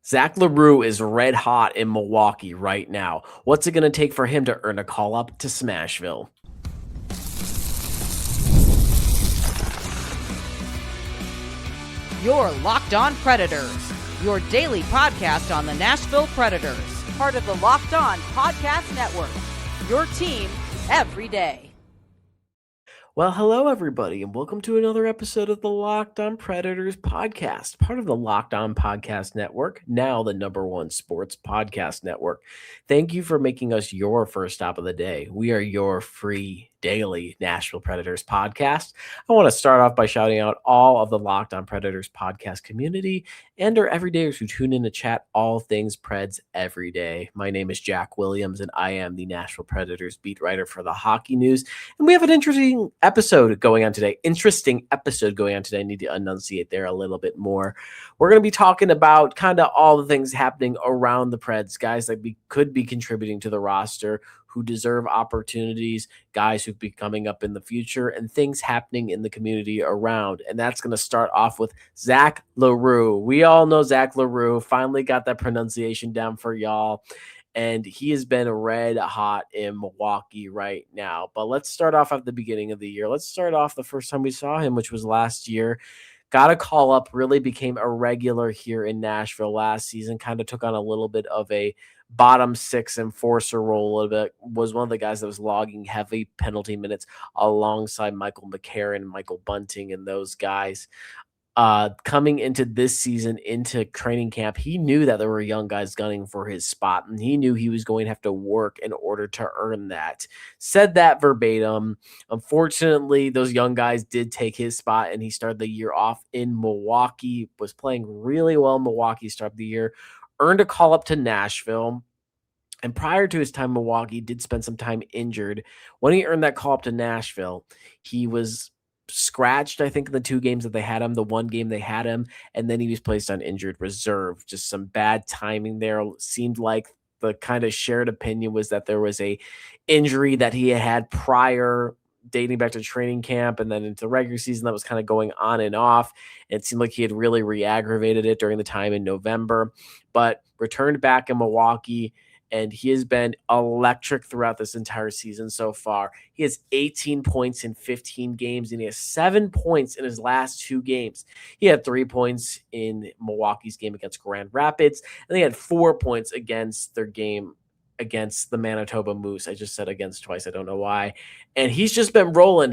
Zach LaRue is red hot in Milwaukee right now. What's it going to take for him to earn a call up to Smashville? You're Locked On Predators, your daily podcast on the Nashville Predators, part of the Locked On Podcast Network, your team every day. Well, hello, everybody, and welcome to another episode of the Locked On Predators podcast, part of the Locked On Podcast Network, now the #1 sports podcast network. Thank you for making us your first stop of the day. We are your free daily Nashville Predators podcast. I want to start off by shouting out all of the Locked On Predators podcast community and our everydayers who tune in to chat all things Preds every day. My name is Jack Williams, and I am the Nashville Predators beat writer for the Hockey News. And we have an interesting episode going on today. I need to enunciate there a little bit more. We're going to be talking about kind of all the things happening around the Preds, guys that could be contributing to the roster, who deserve opportunities, guys who've be coming up in the future, and things happening in the community around. And that's going to start off with Zach LaRue. We all know Zach LaRue. Finally got that pronunciation down for y'all. And he has been red hot in Milwaukee right now. But let's start off at the beginning of the year. Let's start off the first time we saw him, which was last year. Got a call up, really became a regular here in Nashville last season, kind of took on a little bit of a bottom six enforcer role a little bit, was one of the guys that was logging heavy penalty minutes alongside Michael McCarron, Michael Bunting, and those guys. Coming into this season, into training camp, he knew that there were young guys gunning for his spot, and he knew he was going to have to work in order to earn that. Said that verbatim. Unfortunately, those young guys did take his spot, and he started the year off in Milwaukee, was playing really well in Milwaukee, started the year, earned a call up to Nashville. And prior to his time in Milwaukee, did spend some time injured. When he earned that call up to Nashville, he was scratched, I think, in the 2 games that they had him, the 1 game they had him, and then he was placed on injured reserve. Just some bad timing there. Seemed like the kind of shared opinion was that there was a injury that he had prior, dating back to training camp and then into the regular season, that was kind of going on and off. It seemed like he had really re-aggravated it during the time in November, but returned back in Milwaukee, and he has been electric throughout this entire season so far. He has 18 points in 15 games, and he has 7 points in his last 2 games. He had 3 points in Milwaukee's game against Grand Rapids, and they had 4 points against their game against the Manitoba Moose. I just said against twice. I don't know why. And he's just been rolling.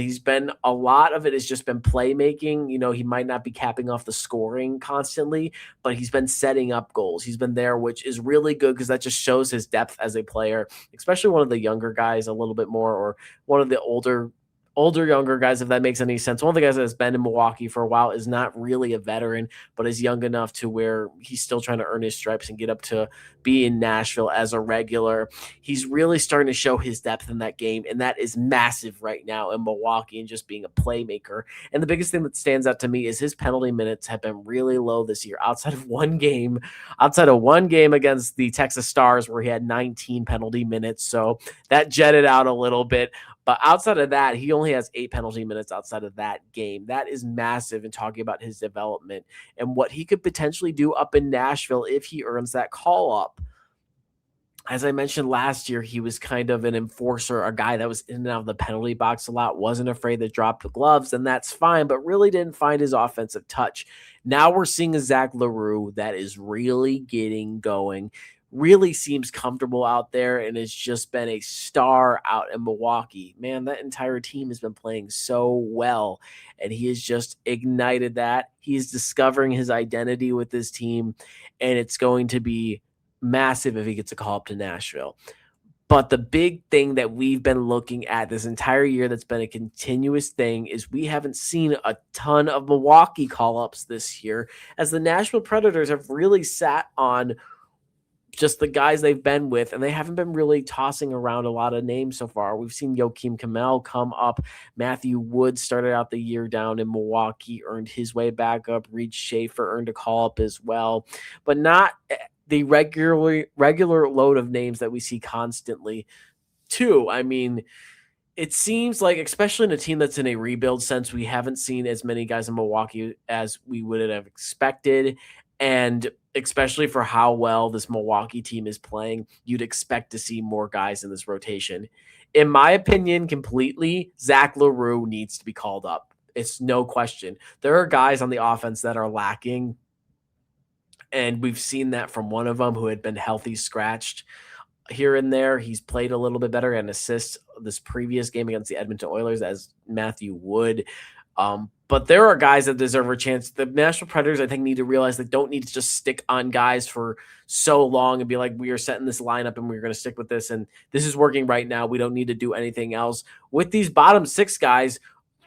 A lot of it has just been playmaking. You know, he might not be capping off the scoring constantly, but he's been setting up goals. He's been there, which is really good because that just shows his depth as a player, especially one of the younger guys a little bit more, or one of the older younger guys, if that makes any sense. One of the guys that has been in Milwaukee for a while is not really a veteran, but is young enough to where he's still trying to earn his stripes and get up to be in Nashville as a regular. He's really starting to show his depth in that game, and that is massive right now in Milwaukee, and just being a playmaker. And the biggest thing that stands out to me is his penalty minutes have been really low this year, outside of one game against the Texas Stars where he had 19 penalty minutes. So that jetted out a little bit. But outside of that, he only has 8 penalty minutes outside of that game. That is massive in talking about his development and what he could potentially do up in Nashville if he earns that call up. As I mentioned last year, he was kind of an enforcer, a guy that was in and out of the penalty box a lot, wasn't afraid to drop the gloves, and that's fine, but really didn't find his offensive touch. Now we're seeing a Zach LaRue that is really getting going, really seems comfortable out there, and has just been a star out in Milwaukee. Man, that entire team has been playing so well, and he has just ignited that. He's discovering his identity with this team, and it's going to be massive if he gets a call up to Nashville. But the big thing that we've been looking at this entire year that's been a continuous thing is we haven't seen a ton of Milwaukee call-ups this year, as the Nashville Predators have really sat on just the guys they've been with, and they haven't been really tossing around a lot of names so far. We've seen Joakim Kamel come up. Matthew Wood started out the year down in Milwaukee, earned his way back up. Reed Schaefer earned a call-up as well, but not the regular load of names that we see constantly too. I mean, it seems like, especially in a team that's in a rebuild sense, we haven't seen as many guys in Milwaukee as we would have expected. And especially for how well this Milwaukee team is playing, you'd expect to see more guys in this rotation. In my opinion, completely, Zach LaRue needs to be called up. It's no question. There are guys on the offense that are lacking, and we've seen that from one of them who had been healthy scratched here and there. He's played a little bit better and assists this previous game against the Edmonton Oilers as Matthew Wood. But there are guys that deserve a chance. The Nashville Predators, I think, need to realize they don't need to just stick on guys for so long and be like, we are setting this lineup and we're going to stick with this. And this is working right now. We don't need to do anything else. With these bottom six guys,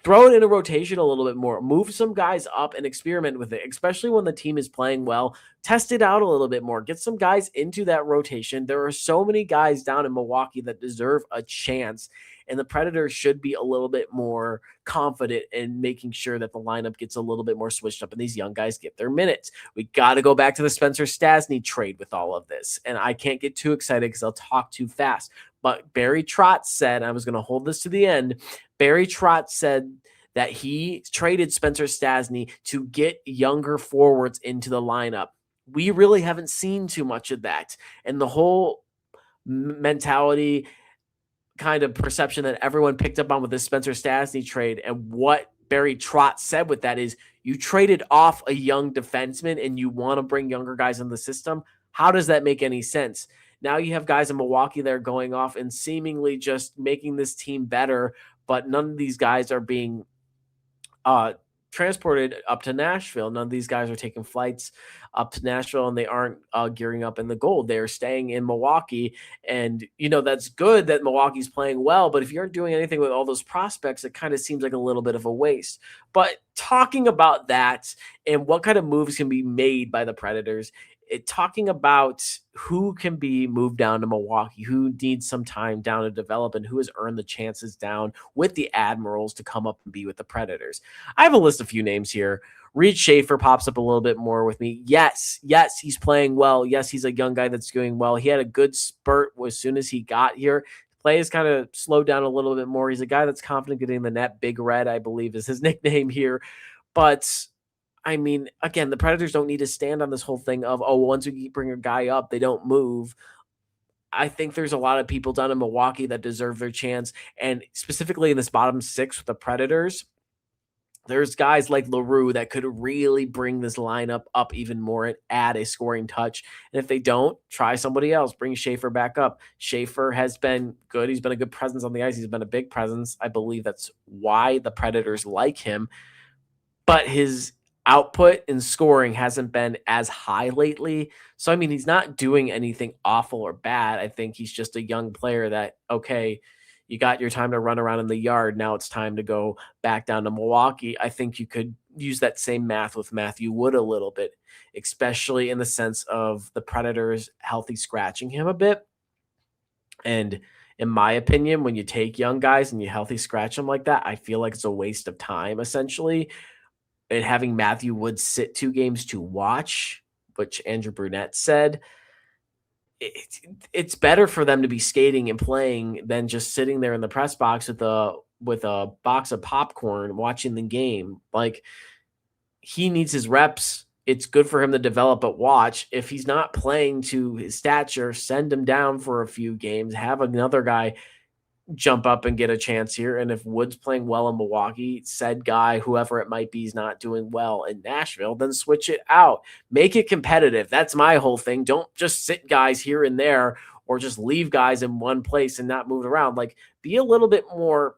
throw it in a rotation a little bit more. Move some guys up and experiment with it, especially when the team is playing well. Test it out a little bit more. Get some guys into that rotation. There are so many guys down in Milwaukee that deserve a chance, and the Predators should be a little bit more confident in making sure that the lineup gets a little bit more switched up and these young guys get their minutes. We got to go back to the Spencer Stastny trade with all of this, and I can't get too excited because I'll talk too fast. But Barry Trotz said, I was going to hold this to the end, Barry Trotz said that he traded Spencer Stastny to get younger forwards into the lineup. We really haven't seen too much of that. And the whole mentality kind of perception that everyone picked up on with this Spencer Stastny trade, and what Barry Trotz said with that is, you traded off a young defenseman and you want to bring younger guys in the system. How does that make any sense? Now you have guys in Milwaukee that are going off and seemingly just making this team better, but none of these guys are being transported up to Nashville. None of these guys are taking flights up to Nashville, and they aren't gearing up in the gold. They are staying in Milwaukee. And, that's good that Milwaukee's playing well, but if you aren't doing anything with all those prospects, it kind of seems like a little bit of a waste. But talking about that and what kind of moves can be made by the Predators, talking about who can be moved down to Milwaukee, who needs some time down to develop, and who has earned the chances down with the Admirals to come up and be with the Predators. I have a list of few names here. Reed Schaefer pops up a little bit more with me. Yes, he's playing well. Yes, he's a young guy that's doing well. He had a good spurt as soon as he got here. Play has kind of slowed down a little bit more. He's a guy that's confident getting the net. Big Red, I believe, is his nickname here. But I mean, again, the Predators don't need to stand on this whole thing of, once we bring a guy up, they don't move. I think there's a lot of people down in Milwaukee that deserve their chance. And specifically in this bottom six with the Predators, there's guys like LaRue that could really bring this lineup up even more and add a scoring touch. And if they don't, try somebody else. Bring Schaefer back up. Schaefer has been good. He's been a good presence on the ice. He's been a big presence. I believe that's why the Predators like him. But his output in scoring hasn't been as high lately. So, I mean, he's not doing anything awful or bad. I think he's just a young player that, okay, you got your time to run around in the yard. Now it's time to go back down to Milwaukee. I think you could use that same math with Matthew Wood a little bit, especially in the sense of the Predators healthy scratching him a bit. And in my opinion, when you take young guys and you healthy scratch them like that, I feel like it's a waste of time, essentially. And having Matthew Wood sit 2 games to watch, which Andrew Brunette said, it's better for them to be skating and playing than just sitting there in the press box with a box of popcorn watching the game. Like, he needs his reps. It's good for him to develop at watch. If he's not playing to his stature, send him down for a few games. Have another guy jump up and get a chance here. And if Wood's playing well in Milwaukee, said guy, whoever it might be, is not doing well in Nashville, then switch it out. Make it competitive. That's my whole thing. Don't just sit guys here and there or just leave guys in one place and not move around. Like, be a little bit more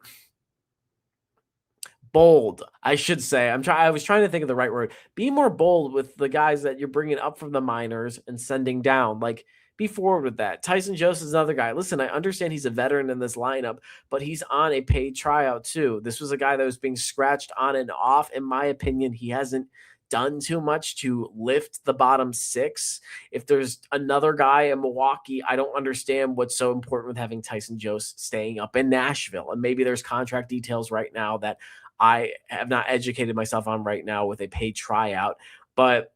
bold, I should say. I was trying to think of the right word. Be more bold with the guys that you're bringing up from the minors and sending down. Like, be forward with that. Tyson Jost is another guy. Listen, I understand he's a veteran in this lineup, but he's on a paid tryout too. This was a guy that was being scratched on and off. In my opinion, he hasn't done too much to lift the bottom six. If there's another guy in Milwaukee, I don't understand what's so important with having Tyson Jost staying up in Nashville. And maybe there's contract details right now that I have not educated myself on right now with a paid tryout, but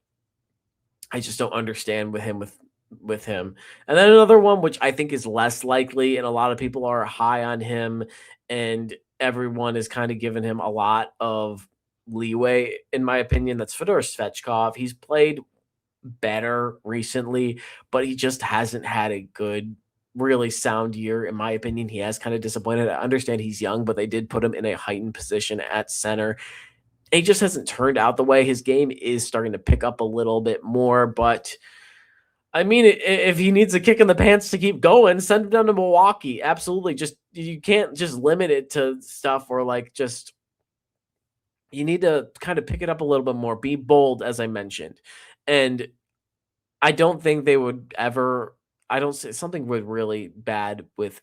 I just don't understand with him. And then another one, which I think is less likely, and a lot of people are high on him, and everyone is kind of giving him a lot of leeway, in my opinion. That's Fedor Svechkov. He's played better recently, but he just hasn't had a good, really sound year. In my opinion, he has kind of disappointed. I understand he's young, but they did put him in a heightened position at center. He just hasn't turned out the way. His game is starting to pick up a little bit more, but I mean, if he needs a kick in the pants to keep going, send him down to Milwaukee. Absolutely. Just, you can't just limit it to stuff or like just, you need to kind of pick it up a little bit more. Be bold, as I mentioned. And I don't think they would ever. I don't say something would really bad with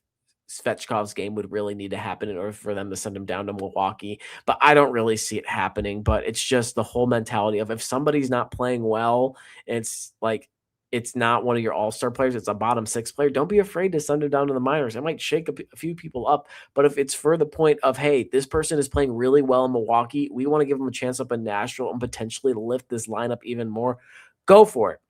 Svechkov's game would really need to happen in order for them to send him down to Milwaukee. But I don't really see it happening. But it's just the whole mentality of if somebody's not playing well, it's like it's not one of your all-star players, it's a bottom six player. Don't be afraid to send him down to the minors. It might shake a few people up. But if it's for the point of, hey, this person is playing really well in Milwaukee, we want to give them a chance up in Nashville and potentially lift this lineup even more, go for it.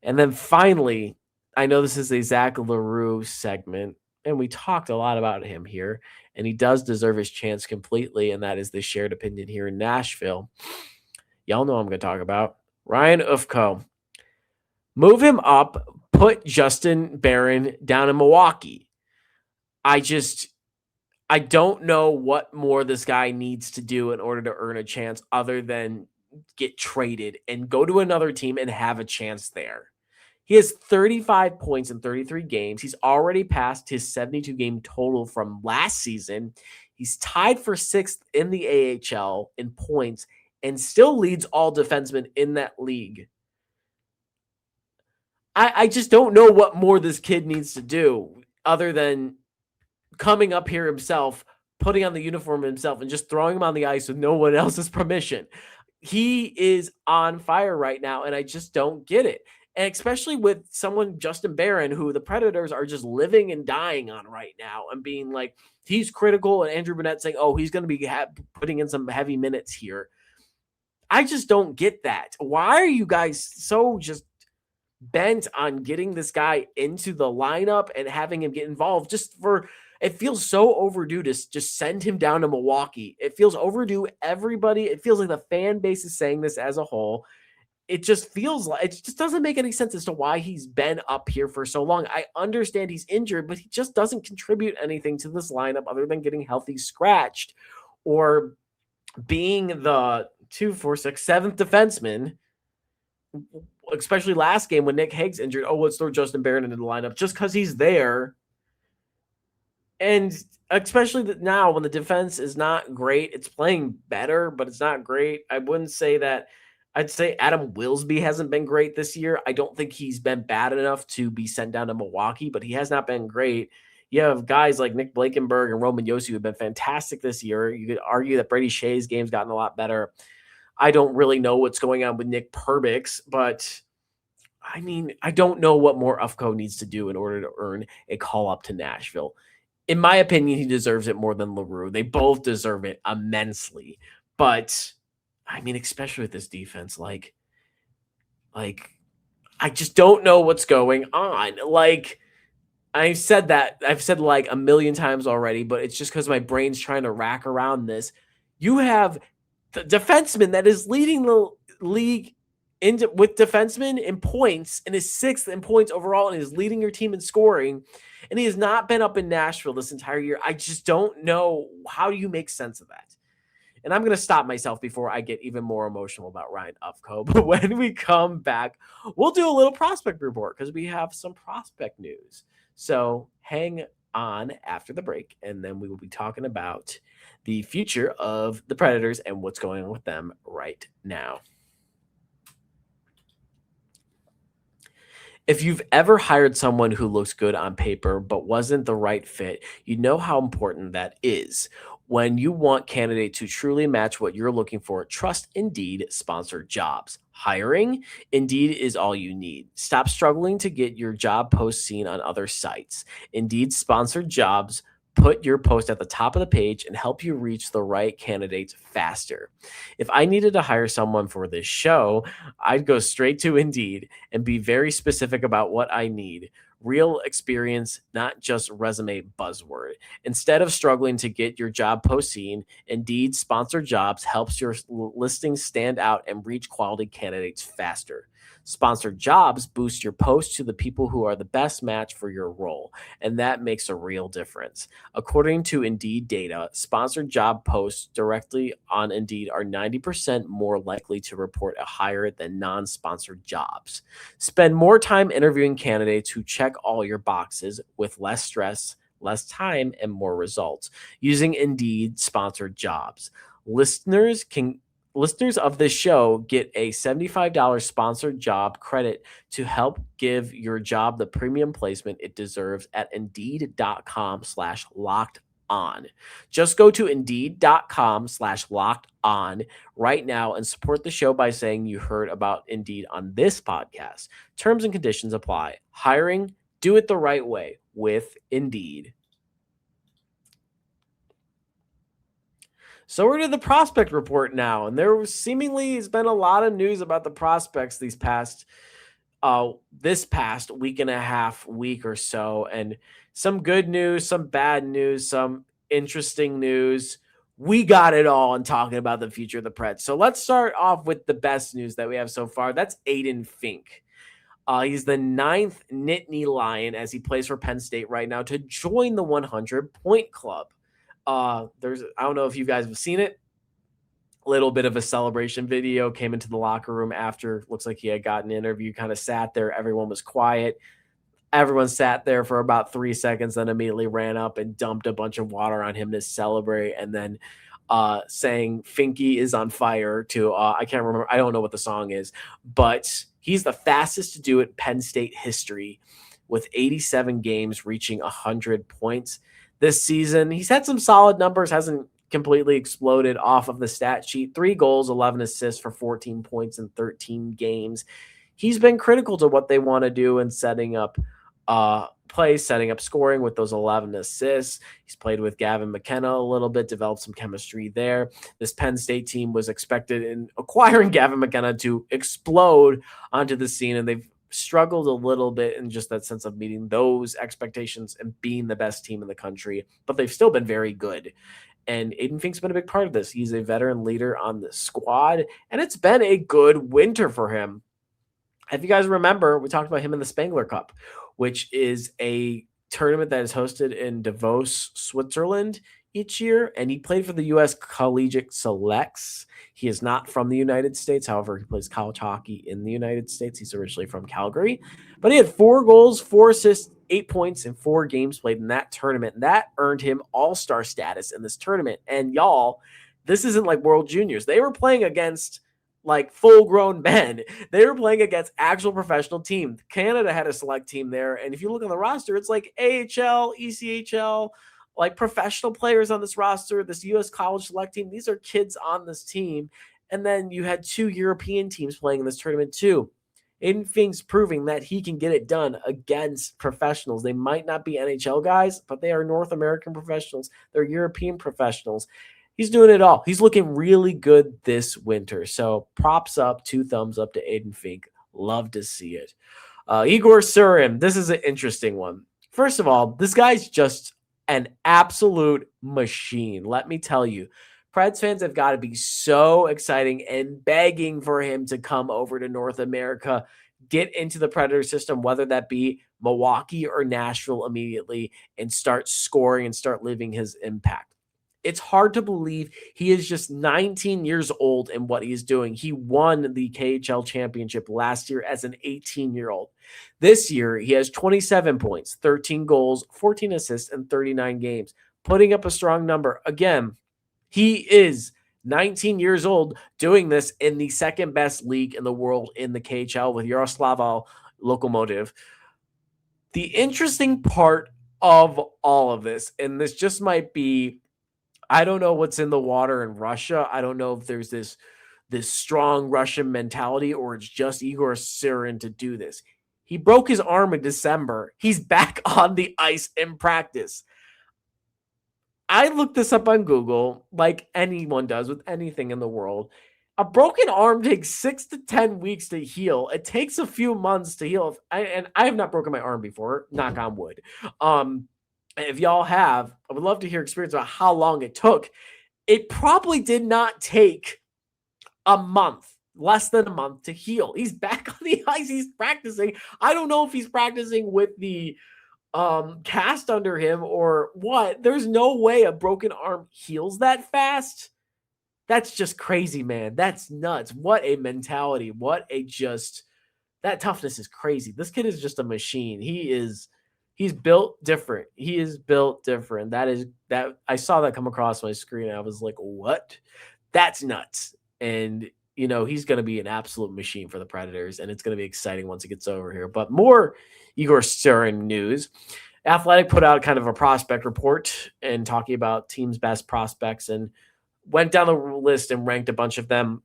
And then finally, I know this is a Zach LaRue segment, and we talked a lot about him here, and he does deserve his chance completely, and that is the shared opinion here in Nashville. Y'all know what I'm going to talk about. Ryan Ufko. Move him up, put Justin Barron down in Milwaukee. I don't know what more this guy needs to do in order to earn a chance other than get traded and go to another team and have a chance there. He has 35 points in 33 games. He's already passed his 72-game total from last season. He's tied for sixth in the AHL in points and still leads all defensemen in that league. I just don't know what more this kid needs to do other than coming up here himself, putting on the uniform himself, and just throwing him on the ice with no one else's permission. He is on fire right now, and I just don't get it. And especially with someone, Justin Barron, who the Predators are just living and dying on right now and being like, he's critical, and Andrew Burnett saying, oh, he's going to be putting in some heavy minutes here. I just don't get that. Why are you guys so just bent on getting this guy into the lineup and having him get involved just for, it feels so overdue to just send him down to Milwaukee. It feels overdue. Everybody, it feels like the fan base is saying this as a whole. It just feels like, it just doesn't make any sense as to why he's been up here for so long. I understand he's injured, but he just doesn't contribute anything to this lineup other than getting healthy scratched or being the 2, 4, 6, 7th defenseman, especially last game when Nick Hague's injured. Oh, let's throw Justin Barron into the lineup just because he's there. And especially now when the defense is not great, it's playing better, but it's not great. I wouldn't say that. I'd say Adam Wilsby hasn't been great this year. I don't think he's been bad enough to be sent down to Milwaukee, but he has not been great. You have guys like Nick Blankenberg and Roman Josi who have been fantastic this year. You could argue that Brady Shea's game's gotten a lot better. I don't really know what's going on with Nick Perbix, but I mean, I don't know what more Ufko needs to do in order to earn a call up to Nashville. In my opinion, he deserves it more than LaRue. They both deserve it immensely. But, I mean, especially with this defense, like I just don't know what's going on. Like, I've said like a million times already, but it's just because my brain's trying to rack around this. You have the defenseman that is leading the league with defensemen in points and is 6th in points overall and is leading your team in scoring. And he has not been up in Nashville this entire year. I just don't know, how do you make sense of that? And I'm going to stop myself before I get even more emotional about Ryan Ufko. But when we come back, we'll do a little prospect report because we have some prospect news. So hang on after the break, and then we will be talking about the future of the Predators and what's going on with them right now. If you've ever hired someone who looks good on paper but wasn't the right fit, you know how important that is. When you want candidates who truly match what you're looking for, trust Indeed sponsored jobs. Hiring? Indeed is all you need. Stop struggling to get your job post seen on other sites. Indeed sponsored jobs put your post at the top of the page and help you reach the right candidates faster. If I needed to hire someone for this show, I'd go straight to Indeed and be very specific about what I need. Real experience, not just resume buzzword. Instead of struggling to get your job post seen, Indeed sponsored jobs helps your listings stand out and reach quality candidates faster. Sponsored jobs boost your post to the people who are the best match for your role, and that makes a real difference. According to Indeed data, sponsored job posts directly on Indeed are 90% more likely to report a hire than non sponsored jobs. Spend more time interviewing candidates who check all your boxes with less stress, less time, and more results using Indeed sponsored jobs. Listeners can Listeners of this show get a $75 sponsored job credit to help give your job the premium placement it deserves at indeed.com/locked on. Just go to indeed.com/locked on right now and support the show by saying you heard about Indeed on this podcast. Terms and conditions apply. Hiring, do it the right way with Indeed. So we're to the prospect report now, and there seemingly has been a lot of news about the prospects this past week and a half, week or so, and some good news, some bad news, some interesting news. We got it all in talking about the future of the Preds. So let's start off with the best news that we have so far. That's Aiden Fink. He's the 9th Nittany Lion as he plays for Penn State right now to join the 100-point club. I don't know if you guys have seen it. Little bit of a celebration video came into the locker room after. Looks like he had gotten an interview, kind of sat there. Everyone was quiet. Everyone sat there for about 3 seconds, then immediately ran up and dumped a bunch of water on him to celebrate, and then saying Finky is on fire to, I can't remember. I don't know what the song is, but he's the fastest to do it in Penn State history with 87 games reaching 100 points. This season, he's had some solid numbers, hasn't completely exploded off of the stat sheet. 3 goals, 11 assists for 14 points in 13 games. He's been critical to what they want to do in setting up plays, setting up scoring with those 11 assists. He's played with Gavin McKenna a little bit, developed some chemistry there. This Penn State team was expected in acquiring Gavin McKenna to explode onto the scene, and they've struggled a little bit in just that sense of meeting those expectations and being the best team in the country, but they've still been very good. And Aiden Fink's been a big part of this. He's a veteran leader on the squad, and it's been a good winter for him. If you guys remember, we talked about him in the Spangler Cup, which is a tournament that is hosted in Davos, Switzerland each year, and he played for the U.S. Collegiate Selects. He is not from the United States. However, he plays college hockey in the United States. He's originally from Calgary, but he had 4 goals, 4 assists, 8 points in 4 games played in that tournament. That earned him all-star status in this tournament. And y'all, this isn't like World Juniors. They were playing against like full-grown men. They were playing against actual professional team. Canada had a select team there, and if you look on the roster, it's like AHL, ECHL, like professional players on this roster, this U.S. college select team. These are kids on this team. And then you had 2 European teams playing in this tournament too. Aiden Fink's proving that he can get it done against professionals. They might not be NHL guys, but they are North American professionals. They're European professionals. He's doing it all. He's looking really good this winter. So props up, 2 thumbs up to Aiden Fink. Love to see it. Yegor Surin, this is an interesting one. First of all, this guy's just an absolute machine. Let me tell you, Preds fans have got to be so exciting and begging for him to come over to North America, get into the Predator system, whether that be Milwaukee or Nashville immediately, and start scoring and start leaving his impact. It's hard to believe he is just 19 years old in what he's doing. He won the KHL championship last year as an 18-year-old. This year, he has 27 points, 13 goals, 14 assists, and 39 games, putting up a strong number. Again, he is 19 years old doing this in the second best league in the world in the KHL with Yaroslav Lokomotiv. The interesting part of all of this, and this just might be, I don't know what's in the water in Russia. I don't know if there's this strong Russian mentality or it's just Yegor Surin to do this. He broke his arm in December. He's back on the ice in practice. I looked this up on Google like anyone does with anything in the world. A broken arm takes 6 to 10 weeks to heal. It takes a few months to heal. And I have not broken my arm before, knock on wood. If y'all have, I would love to hear experience about how long it took. It probably did not take a month less than a month to heal. He's back on the ice. He's practicing. I don't know if he's practicing with the cast under him or what. There's no way a broken arm heals that fast. That's just crazy, man. That's nuts. What a mentality. That toughness is crazy. This kid is just a machine. He's built different. He is built different. That I saw that come across my screen and I was like, "What? That's nuts." And he's going to be an absolute machine for the Predators, and it's going to be exciting once he gets over here. But more Yegor Surin news. Athletic put out kind of a prospect report and talking about teams' best prospects and went down the list and ranked a bunch of them.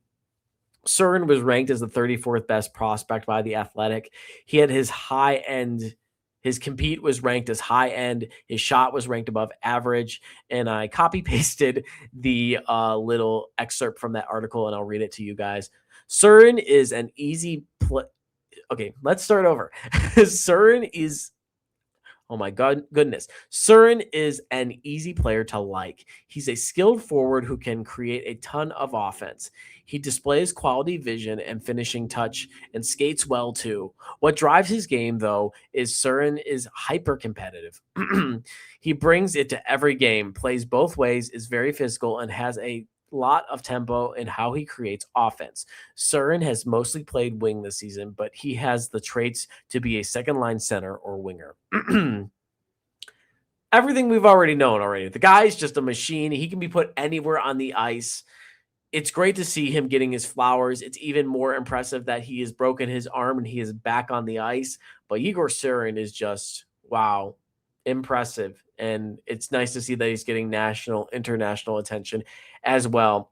Surin was ranked as the 34th best prospect by the Athletic. He had his high end, his compete was ranked as high end. His shot was ranked above average. And I copy pasted the little excerpt from that article, and I'll read it to you guys. Surin is an easy play. Okay, let's start over. Surin is Oh my goodness. Surin is an easy player to like. He's a skilled forward who can create a ton of offense. He displays quality vision and finishing touch and skates well too. What drives his game, though, is Surin is hyper competitive. He brings it to every game, plays both ways, is very physical, and has a lot of tempo in how he creates offense. Surin has mostly played wing this season, but he has the traits to be a second line center or winger. Everything we've already known already. The guy's just a machine. He can be put anywhere on the ice. It's great to see him getting his flowers. It's even more impressive that he has broken his arm and he is back on the ice. But Yegor Surin is just, wow, impressive. And it's nice to see that he's getting international attention as well.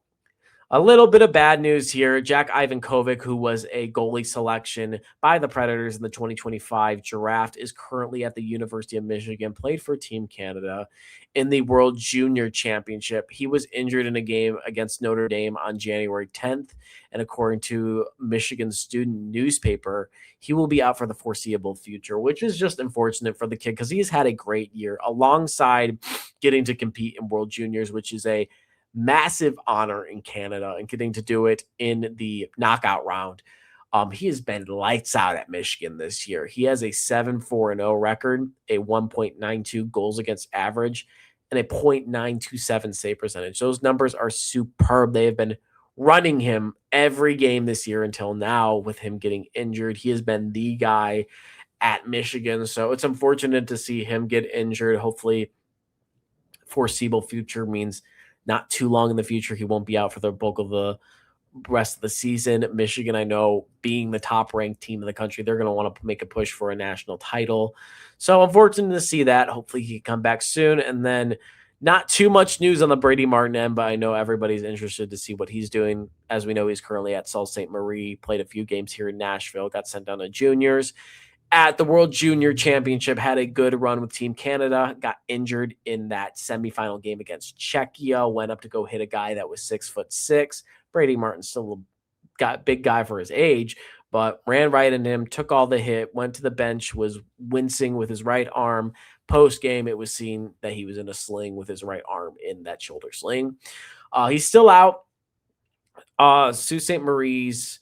A little bit of bad news here. Jack Ivankovic, who was a goalie selection by the Predators in the 2025 draft, is currently at the University of Michigan, played for Team Canada in the World Junior Championship. He was injured in a game against Notre Dame on January 10th, and according to Michigan's student newspaper, he will be out for the foreseeable future, which is just unfortunate for the kid because he's had a great year alongside getting to compete in World Juniors, which is a massive honor in Canada, and getting to do it in the knockout round. He has been lights out at Michigan this year. He has a 7-4-0 record, a 1.92 goals against average, and a 0.927 save percentage. Those numbers are superb. They have been running him every game this year until now. With him getting injured, he has been the guy at Michigan. So it's unfortunate to see him get injured. Hopefully, foreseeable future means not too long in the future he won't be out for the bulk of the rest of the season. Michigan, I know, being the top ranked team in the country, they're going to want to make a push for a national title. So unfortunate to see that. Hopefully he can come back soon. And then not too much news on the Brady Martin end, but I know everybody's interested to see what he's doing. As we know, he's currently at Sault Ste. Marie, played a few games here in Nashville, got sent down to juniors. At the World Junior Championship, had a good run with Team Canada, got injured in that semifinal game against Czechia, went up to go hit a guy that was 6'6". Brady Martin still got big guy for his age, but ran right into him, took all the hit, went to the bench, was wincing with his right arm. Post game, it was seen that he was in a sling with his right arm in that shoulder sling. He's still out. Sault Ste. Marie's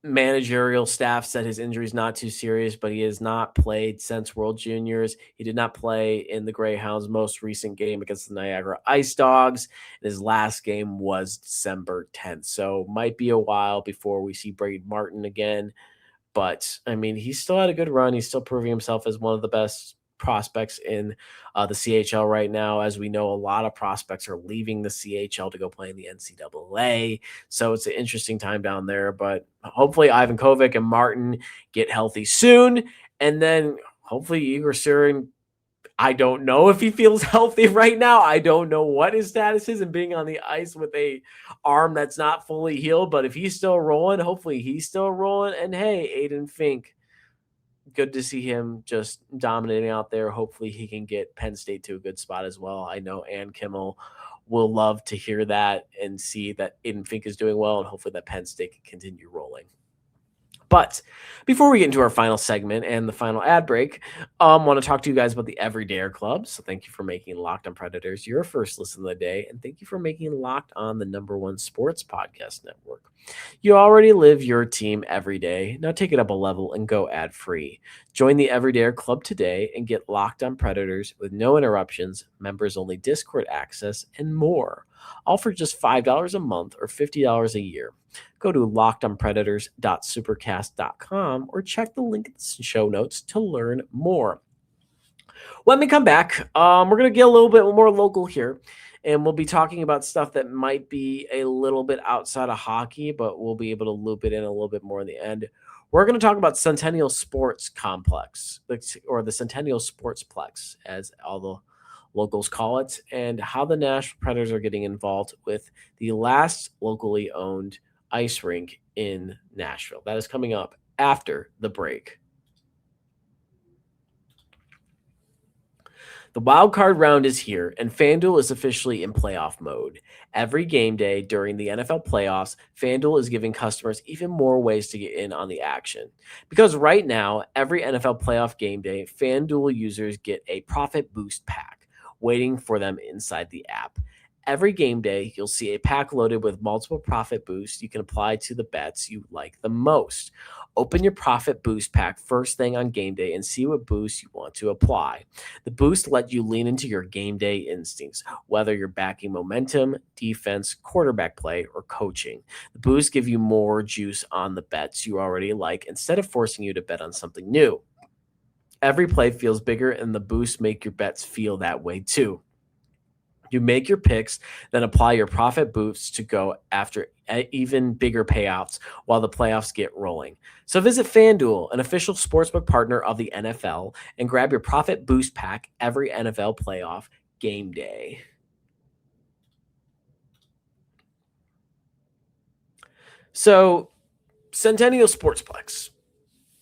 managerial staff said his injury is not too serious, but he has not played since World Juniors. He did not play in the Greyhounds' most recent game against the Niagara Ice Dogs. His last game was December 10th. So might be a while before we see Brady Martin again. But, I mean, he still had a good run. He's still proving himself as one of the best prospects in the CHL right now. As we know, a lot of prospects are leaving the CHL to go play in the NCAA. So it's an interesting time down there. But hopefully Ivankovic and Martin get healthy soon. And then hopefully Yegor Surin, I don't know if he feels healthy right now. I don't know what his status is and being on the ice with a arm that's not fully healed. But if he's still rolling, hopefully he's still rolling. And hey, Aiden Fink, good to see him just dominating out there. Hopefully he can get Penn State to a good spot as well. I know Ann Kimmel will love to hear that and see that Aiden Fink is doing well, and hopefully that Penn State can continue rolling. But before we get into our final segment and the final ad break, I want to talk to you guys about the Everydayer Club. So thank you for making Locked on Predators your first listen of the day, and thank you for making Locked on the #1 sports podcast network You already live your team every day. Now take it up a level and go ad free. Join the Everydayer Club today and get Locked on Predators with no interruptions, members only Discord access, and more. All for just $5 a month or $50 a year. Go to lockedonpredators.supercast.com or check the link in the show notes to learn more. When we come back, we're going to get a little bit more local here, and we'll be talking about stuff that might be a little bit outside of hockey, but we'll be able to loop it in a little bit more in the end. We're going to talk about Centennial Sports Complex, or the Centennial SportsPlex, as all the locals call it, and how the Nashville Predators are getting involved with the last locally owned ice rink in Nashville. That is coming up after the break. The wild card round is here, and FanDuel is officially in playoff mode. Every game day during the NFL playoffs, FanDuel is giving customers even more ways to get in on the action. Because right now, every NFL playoff game day, FanDuel users get a profit boost pack waiting for them inside the app. Every game day, you'll see a pack loaded with multiple profit boosts you can apply to the bets you like the most. Open your profit boost pack first thing on game day and see what boosts you want to apply. The boost lets you lean into your game day instincts, whether you're backing momentum, defense, quarterback play, or coaching. The boost give you more juice on the bets you already like instead of forcing you to bet on something new. Every play feels bigger, and the boosts make your bets feel that way too. You make your picks, then apply your profit boosts to go after even bigger payouts while the playoffs get rolling. So visit FanDuel, an official sportsbook partner of the NFL, and grab your profit boost pack every NFL playoff game day. So, Centennial SportsPlex.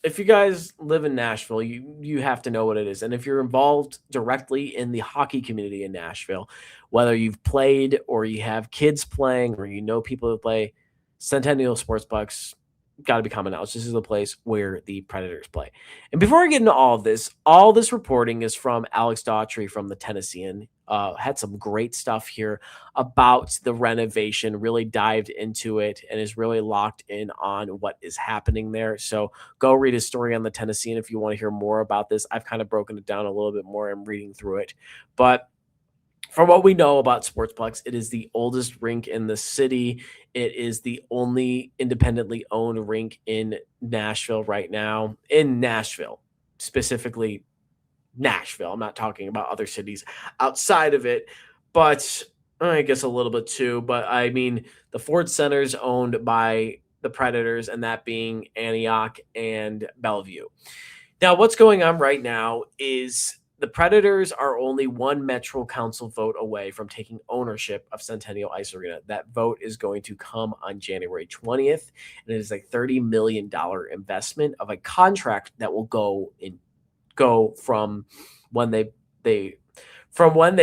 If you guys live in Nashville, you have to know what it is. And if you're involved directly in the hockey community in Nashville, whether you've played or you have kids playing or you know people who play, Centennial SportsPlex got to be common knowledge. This is the place where the Predators play. And before I get into all this reporting is from Alex Daughtry from the Tennessean. Had some great stuff here about the renovation, really dived into it and is really locked in on what is happening there. So go read his story on the Tennessean if you want to hear more about this. I've kind of broken it down a little bit more. I'm reading through it. But from what we know about Sportsplex, it is the oldest rink in the city. It is the only independently owned rink in Nashville right now. In Nashville, specifically Nashville. I'm not talking about other cities outside of it, but I guess a little bit too. But I mean, the Ford Center is owned by the Predators, and that being Antioch and Bellevue. Now, what's going on right now is the Predators are only one Metro Council vote away from taking ownership of Centennial Ice Arena. That vote is going to come on January 20th, and it is a $30 million investment of a contract that will go from when they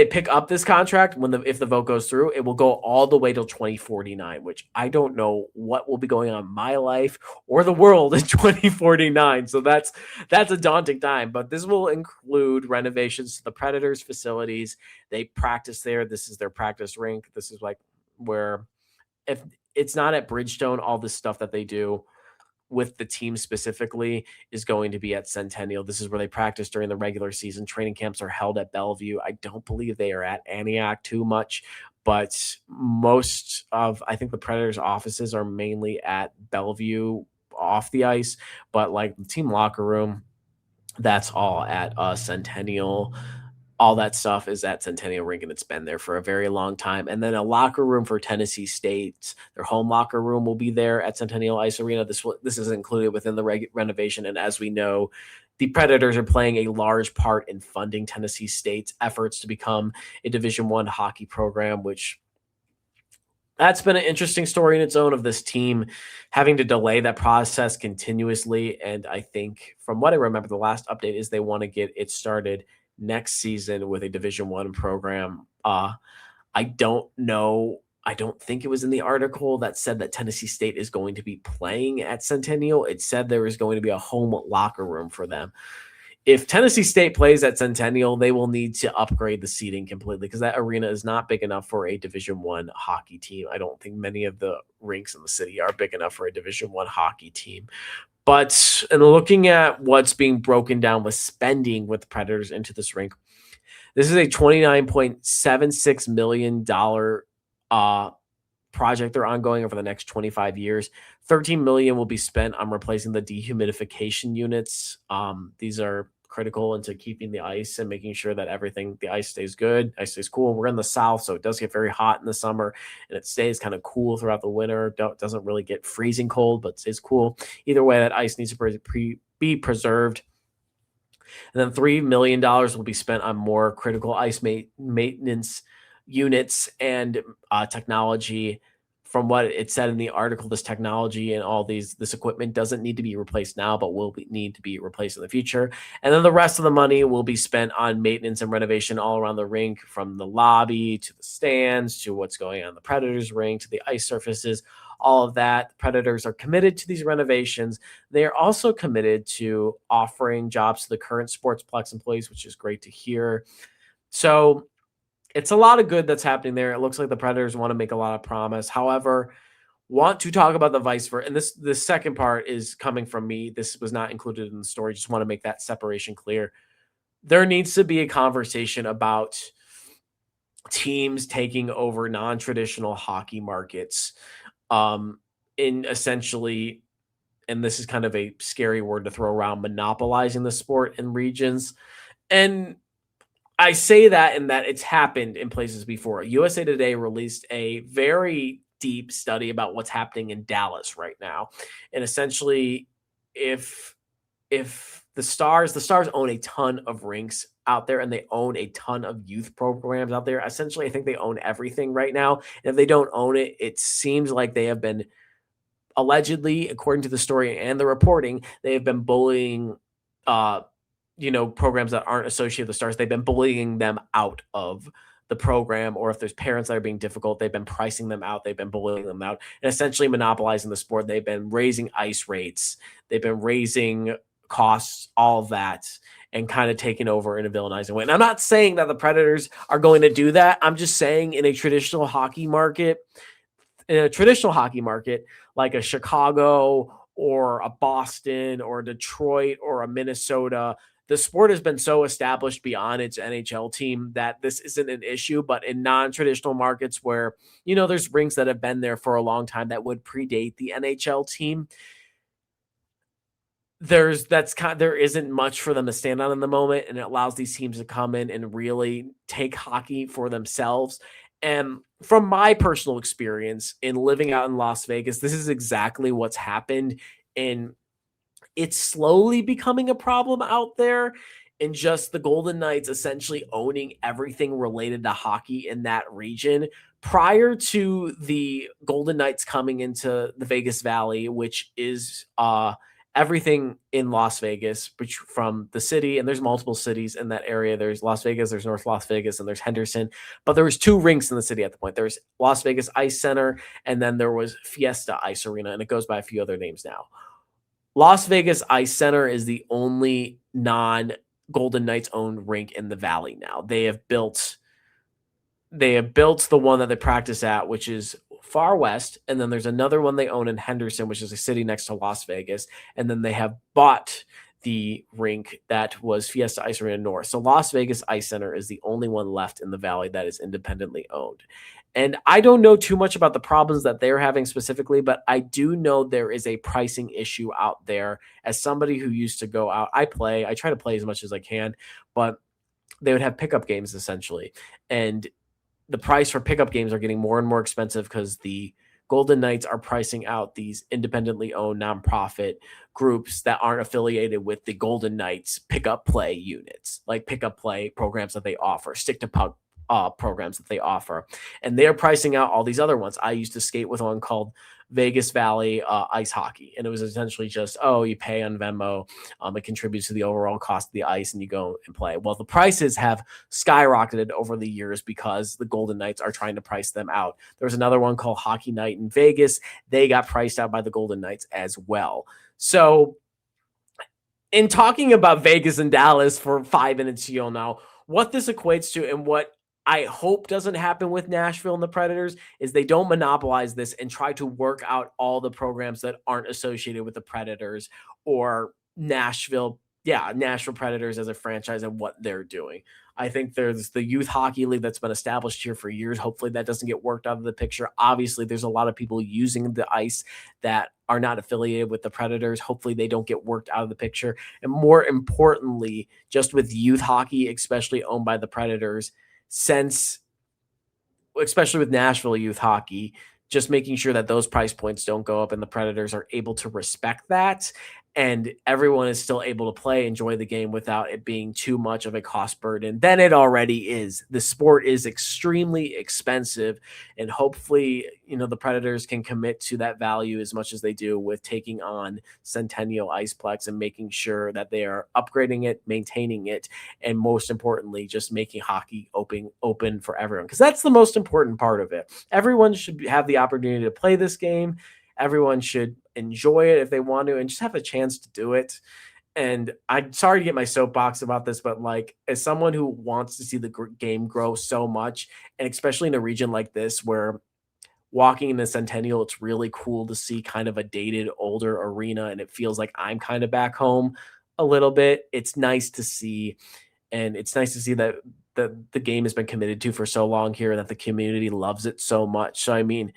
pick up this contract, if the vote goes through, it will go all the way till 2049, which I don't know what will be going on in my life or the world in 2049. So that's a daunting time. But this will include renovations to the Predators facilities. They practice there. This is their practice rink. This is like where, if it's not at Bridgestone, all this stuff that they do with the team specifically is going to be at Centennial. This is where they practice during the regular season. Training camps are held at Bellevue. I don't believe they are at Antioch too much, but I think the Predators offices are mainly at Bellevue off the ice, but like the team locker room, that's all at Centennial. All that stuff is at Centennial Rink, and it's been there for a very long time. And then a locker room for Tennessee State, their home locker room will be there at Centennial Ice Arena. This is included within the renovation. And as we know, the Predators are playing a large part in funding Tennessee State's efforts to become a Division I hockey program, which that's been an interesting story in its own of this team having to delay that process continuously. And I think from what I remember, the last update is they want to get it started next season with a Division I program. I don't know. I don't think it was in the article that said that Tennessee State is going to be playing at Centennial. It said there was going to be a home locker room for them. if Tennessee State plays at Centennial, they will need to upgrade the seating completely because that arena is not big enough for a Division I hockey team. I don't think many of the rinks in the city are big enough for a Division I hockey team. But in looking at what's being broken down with spending with the Predators into this rink, this is a $29.76 million project they're ongoing over the next 25 years. $13 million will be spent on replacing the dehumidification units. These are critical into keeping the ice and making sure that the ice stays good, ice stays cool. We're in the South, so it does get very hot in the summer, and it stays kind of cool throughout the winter. Doesn't really get freezing cold, but stays cool. Either way, that ice needs to be preserved. And then $3 million will be spent on more critical ice maintenance units and technology. From what it said in the article, this technology and this equipment doesn't need to be replaced now, but will need to be replaced in the future. And then the rest of the money will be spent on maintenance and renovation all around the rink, from the lobby to the stands to what's going on in the Predators rink to the ice surfaces. All of that. The Predators are committed to these renovations. They are also committed to offering jobs to the current SportsPlex employees, which is great to hear. So it's a lot of good that's happening there. It looks like the Predators want to make a lot of promise. However, want to talk about the vice versa. And this second part is coming from me. This was not included in the story. Just want to make that separation clear. There needs to be a conversation about teams taking over non-traditional hockey markets, in essentially, and this is kind of a scary word to throw around, monopolizing the sport in regions. And I say that in that it's happened in places before. USA Today released a very deep study about what's happening in Dallas right now. And essentially, if the Stars own a ton of rinks out there, and they own a ton of youth programs out there. Essentially, I think they own everything right now. And if they don't own it, it seems like they have been, allegedly, according to the story and the reporting, they have been bullying programs that aren't associated with the Stars. They've been bullying them out of the program, or if there's parents that are being difficult, they've been pricing them out. They've been bullying them out and essentially monopolizing the sport. They've been raising ice rates. They've been raising costs, all of that, and kind of taking over in a villainizing way. And I'm not saying that the Predators are going to do that. I'm just saying in a traditional hockey market like a Chicago or a Boston or a Detroit or a Minnesota, the sport has been so established beyond its NHL team that this isn't an issue. But in non-traditional markets where, there's rinks that have been there for a long time that would predate the NHL team, there isn't much for them to stand on in the moment, and it allows these teams to come in and really take hockey for themselves. And from my personal experience in living out in Las Vegas, this is exactly what's happened. And it's slowly becoming a problem out there, and just the Golden Knights essentially owning everything related to hockey in that region. Prior to the Golden Knights coming into the Vegas Valley, which is everything in Las Vegas, which from the city, and there's multiple cities in that area. There's Las Vegas, there's North Las Vegas, and there's Henderson. But there was 2 rinks in the city at the point. There's Las Vegas Ice Center, and then there was Fiesta Ice Arena, and it goes by a few other names now. Las Vegas Ice Center is the only non-Golden Knights owned rink in the Valley now. They have built the one that they practice at, which is far west, and then there's another one they own in Henderson, which is a city next to Las Vegas, and then they have bought the rink that was Fiesta Ice Arena North. So Las Vegas Ice Center is the only one left in the Valley that is independently owned. And I don't know too much about the problems that they're having specifically, but I do know there is a pricing issue out there. As somebody who used to go out, I try to play as much as I can, but they would have pickup games essentially. And the price for pickup games are getting more and more expensive because the Golden Knights are pricing out these independently owned nonprofit groups that aren't affiliated with the Golden Knights pickup play units, like pickup play programs that they offer, stick to puck programs that they offer. And they're pricing out all these other ones. I used to skate with one called Vegas Valley Ice Hockey. And it was essentially just, you pay on Venmo. It contributes to the overall cost of the ice and you go and play. Well, the prices have skyrocketed over the years because the Golden Knights are trying to price them out. There was another one called Hockey Night in Vegas. They got priced out by the Golden Knights as well. So in talking about Vegas and Dallas for 5 minutes, you'll know what this equates to, and what I hope doesn't happen with Nashville and the Predators is they don't monopolize this and try to work out all the programs that aren't associated with the Predators or Nashville. Yeah, Nashville Predators as a franchise and what they're doing. I think there's the youth hockey league that's been established here for years. Hopefully that doesn't get worked out of the picture. Obviously, there's a lot of people using the ice that are not affiliated with the Predators. Hopefully they don't get worked out of the picture. And more importantly, just with youth hockey, especially owned by the Predators, since especially with Nashville youth hockey, just making sure that those price points don't go up and the Predators are able to respect that and everyone is still able to play, enjoy the game without it being too much of a cost burden than it already is. The sport is extremely expensive, and hopefully, the Predators can commit to that value as much as they do with taking on Centennial SportsPlex and making sure that they are upgrading it, maintaining it, and most importantly, just making hockey open for everyone. Because that's the most important part of it. Everyone should have the opportunity to play this game. Everyone should enjoy it if they want to and just have a chance to do it. And I'm sorry to get my soapbox about this, but as someone who wants to see the game grow so much, and especially in a region like this where walking in the Centennial, it's really cool to see kind of a dated, older arena, and it feels like I'm kind of back home a little bit. It's nice to see, and it's nice to see that the game has been committed to for so long here, and that the community loves it so much. So, I mean,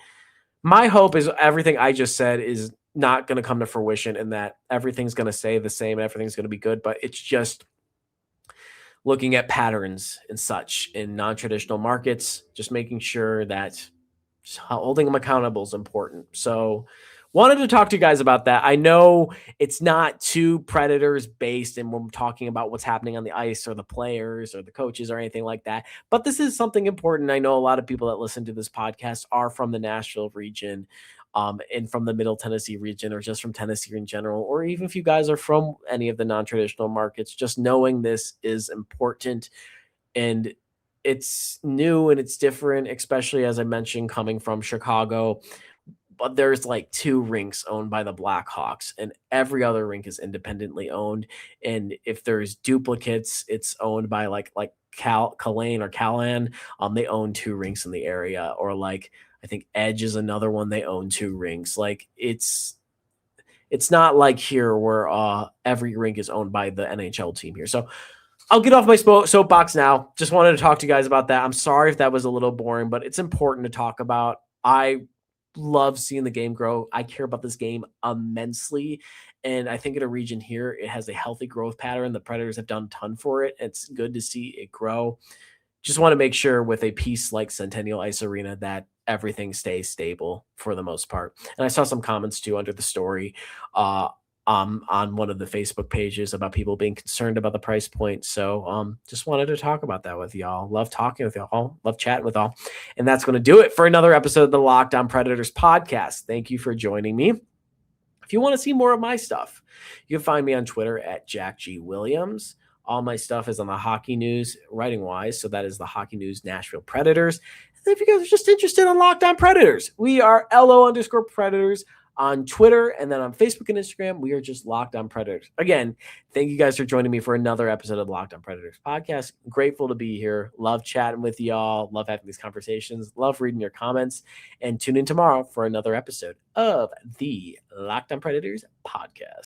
my hope is everything I just said is not going to come to fruition and that everything's going to stay the same and everything's going to be good. But it's just looking at patterns and such in non-traditional markets, just making sure that holding them accountable is important. So wanted to talk to you guys about that. I know it's not too Predators based and when we're talking about what's happening on the ice or the players or the coaches or anything like that, but this is something important. I know a lot of people that listen to this podcast are from the Nashville region, and from the Middle Tennessee region, or just from Tennessee in general, or even if you guys are from any of the non-traditional markets, just knowing this is important. And it's new and it's different, especially as I mentioned, coming from Chicago. But there's like 2 rinks owned by the Blackhawks, and every other rink is independently owned. And if there's duplicates, it's owned by like Callan or Callan. They own 2 rinks in the area, or I think Edge is another one. They own 2 rinks. It's not like here where every rink is owned by the NHL team here. So I'll get off my soapbox now. Just wanted to talk to you guys about that. I'm sorry if that was a little boring, but it's important to talk about. I love seeing the game grow. I care about this game immensely. And I think in a region here, it has a healthy growth pattern. The Predators have done a ton for it. It's good to see it grow. Just want to make sure with a piece like Centennial Ice Arena that everything stays stable for the most part. And I saw some comments too under the story on one of the Facebook pages about people being concerned about the price point. So just wanted to talk about that with y'all. Love talking with y'all. Love chatting with y'all. And that's going to do it for another episode of the Locked On Predators podcast. Thank you for joining me. If you want to see more of my stuff, you can find me on Twitter at Jack G. Williams. All my stuff is on the hockey news, writing wise. So that is the Hockey News Nashville Predators. And if you guys are just interested in Locked On Predators, we are LO_Predators on Twitter, and then on Facebook and Instagram, we are just Locked On Predators. Again, thank you guys for joining me for another episode of the Locked On Predators podcast. Grateful to be here. Love chatting with y'all. Love having these conversations. Love reading your comments. And tune in tomorrow for another episode of the Locked On Predators podcast.